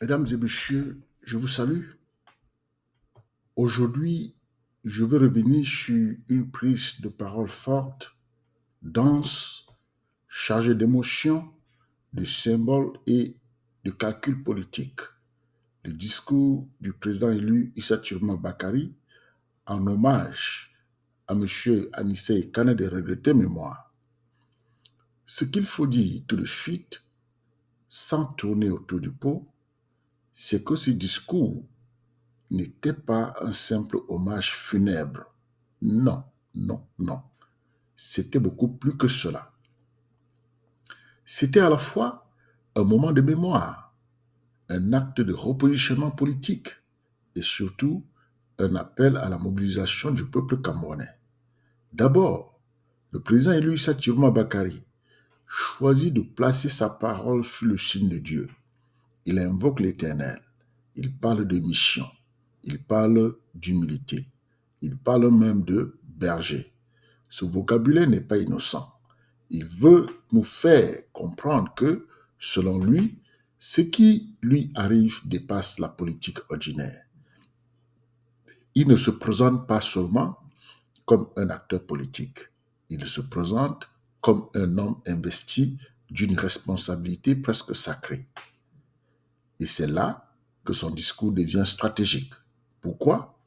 Mesdames et messieurs, je vous salue. Aujourd'hui, je veux revenir sur une prise de parole forte, dense, chargée d'émotions, de symboles et de calculs politiques. Le discours du président élu Issa Turma Bakari en hommage à M. Anissé Kane de regretter mémoire. Ce qu'il faut dire tout de suite, sans tourner autour du pot, c'est que ce discours n'était pas un simple hommage funèbre. Non, non, non. C'était beaucoup plus que cela. C'était à la fois un moment de mémoire, un acte de repositionnement politique et surtout un appel à la mobilisation du peuple camerounais. D'abord, le président élu Issa Turma Bakari choisit de placer sa parole sous le signe de Dieu. Il invoque l'Éternel, il parle de mission, il parle d'humilité, il parle même de berger. Ce vocabulaire n'est pas innocent. Il veut nous faire comprendre que, selon lui, ce qui lui arrive dépasse la politique ordinaire. Il ne se présente pas seulement comme un acteur politique. Il se présente comme un homme investi d'une responsabilité presque sacrée. Et c'est là que son discours devient stratégique. Pourquoi?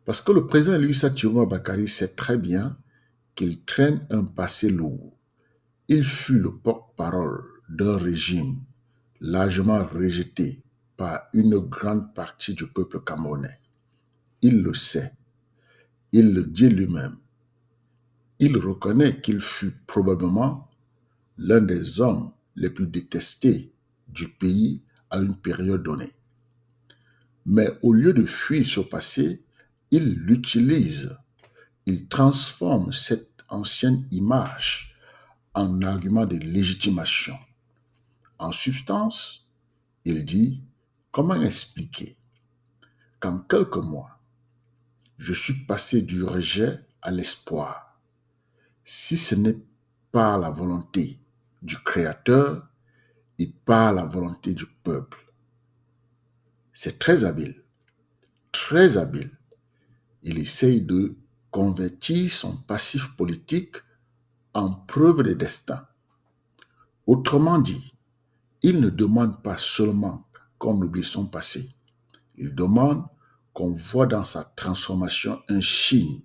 Parce que le président Issa Turma Bakari sait très bien qu'il traîne un passé lourd. Il fut le porte-parole d'un régime largement rejeté par une grande partie du peuple camerounais. Il le sait. Il le dit lui-même. Il reconnaît qu'il fut probablement l'un des hommes les plus détestés du pays à une période donnée. Mais au lieu de fuir ce passé, il l'utilise. Il transforme cette ancienne image en argument de légitimation. En substance, il dit, comment expliquer qu'en quelques mois, je suis passé du rejet à l'espoir, si ce n'est pas la volonté du Créateur et pas la volonté du peuple. C'est très habile, très habile. Il essaye de convertir son passif politique en preuve de destin. Autrement dit, il ne demande pas seulement qu'on oublie son passé. Il demande qu'on voit dans sa transformation un signe.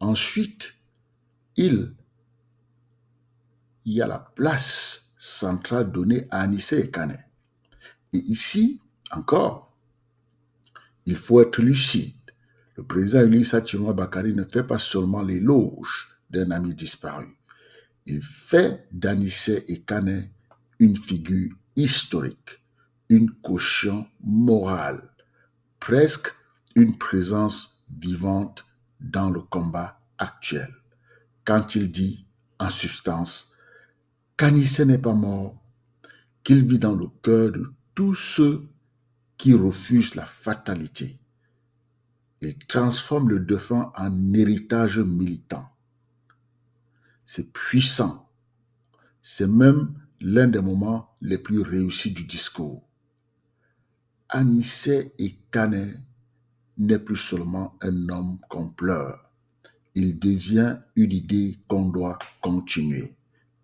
Ensuite, il y a la place centrale donnée à Anissé Kane. Et ici, encore, il faut être lucide. Le président Issa Turma Bakari ne fait pas seulement l'éloge d'un ami disparu. Il fait d'Anissé Kane une figure historique, une caution morale, presque une présence vivante dans le combat actuel. Quand il dit, en substance, qu'Anissé n'est pas mort, qu'il vit dans le cœur de tous ceux qui refusent la fatalité. Il transforme le défunt en héritage militant. C'est puissant. C'est même l'un des moments les plus réussis du discours. Anissé Kane n'est plus seulement un homme qu'on pleure. Il devient une idée qu'on doit continuer.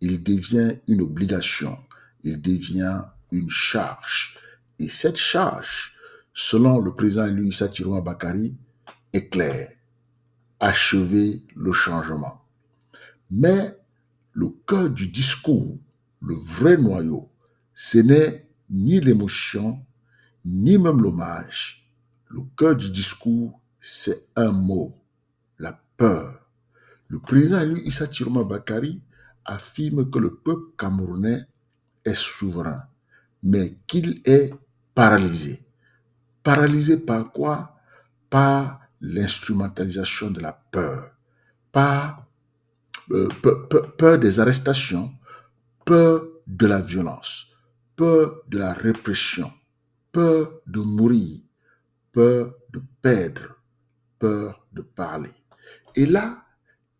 Il devient une obligation. Il devient une charge. Et cette charge, selon le président Issa Turma Bakari, est claire. Achever le changement. Mais le cœur du discours, le vrai noyau, ce n'est ni l'émotion, ni même l'hommage. Le cœur du discours, c'est un mot, la peur. Le président élu Issa Turma Bakari affirme que le peuple camerounais est souverain, mais qu'il est paralysé. Paralysé par quoi? Par l'instrumentalisation de la peur, par peur des arrestations, peur de la violence, peur de la répression, peur de mourir, peur de perdre, peur de parler. Et là,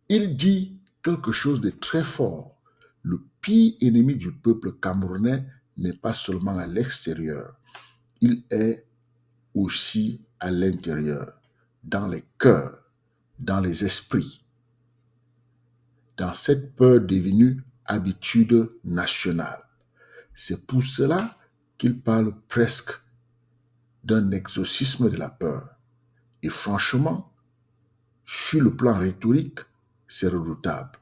il dit quelque chose de très fort. Le pire ennemi du peuple camerounais n'est pas seulement à l'extérieur, il est aussi à l'intérieur, dans les cœurs, dans les esprits, dans cette peur devenue habitude nationale. C'est pour cela qu'il parle presque d'un exorcisme de la peur. Et franchement, sur le plan rhétorique, c'est redoutable.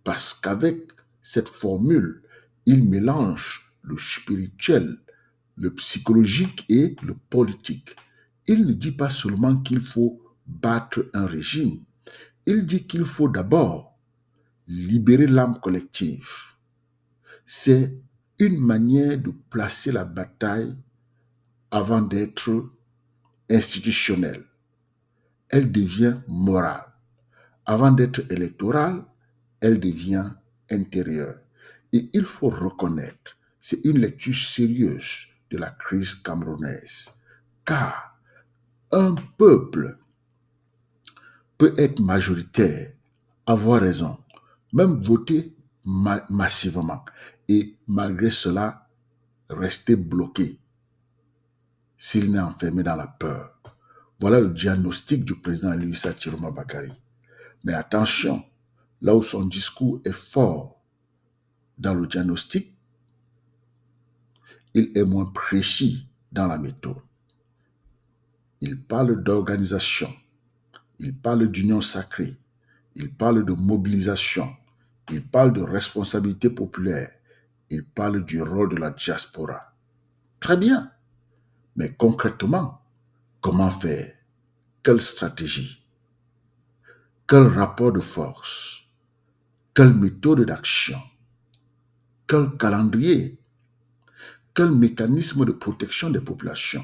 Parce qu'avec cette formule, il mélange le spirituel, le psychologique et le politique. Il ne dit pas seulement qu'il faut battre un régime, il dit qu'il faut d'abord libérer l'âme collective. C'est une manière de placer la bataille avant d'être institutionnelle. Elle devient morale. Avant d'être électorale, elle devient intérieure. Et il faut reconnaître, c'est une lecture sérieuse de la crise camerounaise. Car un peuple peut être majoritaire, avoir raison, même voter massivement, et malgré cela, rester bloqué s'il n'est enfermé dans la peur. Voilà le diagnostic du président Louisa Chiroma Bakary. Mais attention, là où son discours est fort dans le diagnostic, il est moins précis dans la méthode. Il parle d'organisation, il parle d'union sacrée, il parle de mobilisation, il parle de responsabilité populaire, il parle du rôle de la diaspora. Très bien, mais concrètement, comment faire? Quelle stratégie? Quel rapport de force? Quelle méthode d'action? Quel calendrier? Quel mécanisme de protection des populations?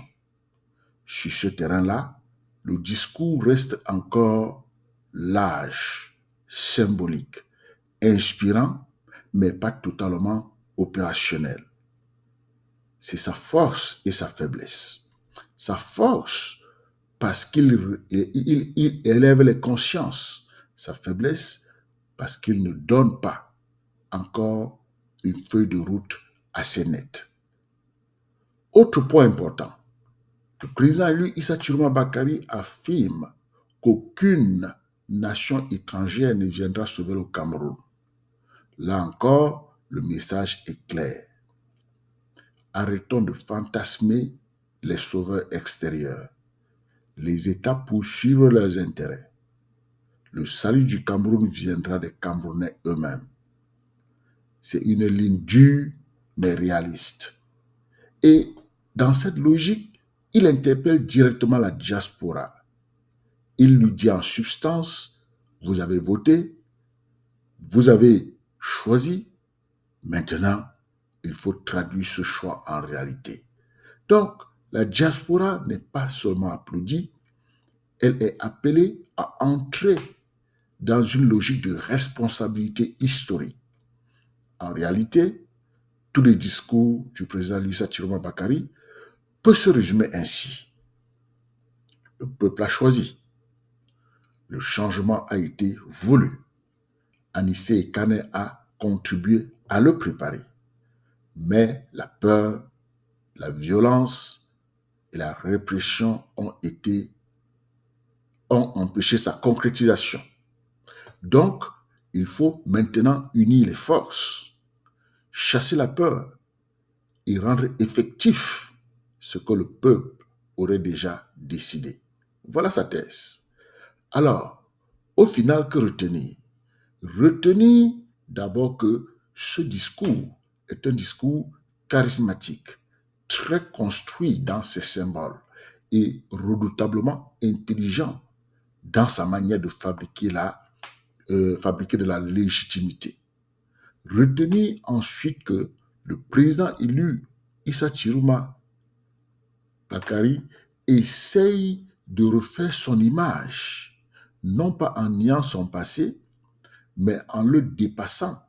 Sur ce terrain-là, le discours reste encore large, symbolique, inspirant, mais pas totalement opérationnel. C'est sa force et sa faiblesse. Sa force, parce qu'il élève les consciences. Sa faiblesse, parce qu'il ne donne pas encore une feuille de route assez nette. Autre point important, le président élu Issa Chiroma Bakary affirme qu'aucune nation étrangère ne viendra sauver le Cameroun. Là encore, le message est clair. Arrêtons de fantasmer les sauveurs extérieurs. Les États poursuivent leurs intérêts. Le salut du Cameroun viendra des Camerounais eux-mêmes. C'est une ligne dure mais réaliste. Et dans cette logique, il interpelle directement la diaspora. Il lui dit en substance, vous avez voté, vous avez choisi, maintenant, il faut traduire ce choix en réalité. Donc, la diaspora n'est pas seulement applaudie, elle est appelée à entrer dans une logique de responsabilité historique. En réalité, tout le discours du président Louisa Chiroma Bakary peut se résumer ainsi. Le peuple a choisi. Le changement a été voulu. Anissé Kane a contribué à le préparer. Mais la peur, la violence et la répression ont empêché sa concrétisation. Donc, il faut maintenant unir les forces, chasser la peur et rendre effectif ce que le peuple aurait déjà décidé. Voilà sa thèse. Alors, au final, que retenir? Retenir d'abord que ce discours est un discours charismatique, très construit dans ses symboles et redoutablement intelligent dans sa manière de fabriquer de la légitimité. Retenez ensuite que le président élu Issa Chiroma Bakary essaye de refaire son image, non pas en niant son passé, mais en le dépassant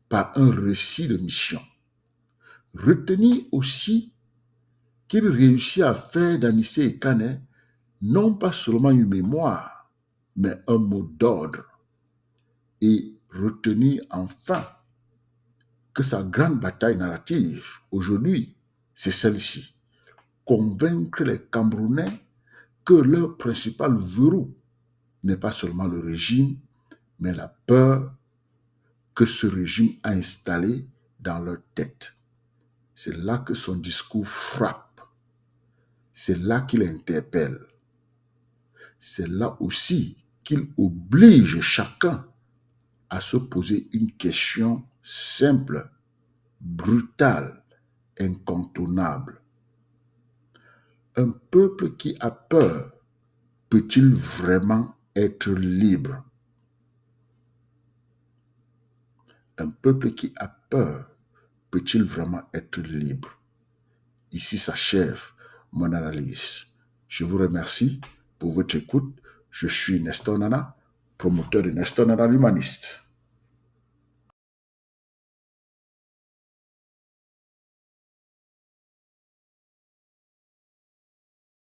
par un récit de mission. Retenez aussi qu'il réussit à faire d'Anissé Kane non pas seulement une mémoire, mais un mot d'ordre. Et retenir enfin que sa grande bataille narrative aujourd'hui, c'est celle-ci. Convaincre les Camerounais que leur principal verrou n'est pas seulement le régime, mais la peur que ce régime a installée dans leur tête. C'est là que son discours frappe. C'est là qu'il interpelle. C'est là aussi qu'il oblige chacun à se poser une question simple, brutale, incontournable. Un peuple qui a peur peut-il vraiment être libre? Un peuple qui a peur peut-il vraiment être libre? Ici s'achève mon analyse. Je vous remercie pour votre écoute. Je suis Nestor Nana, promoteur de Nestor Nana l'humaniste.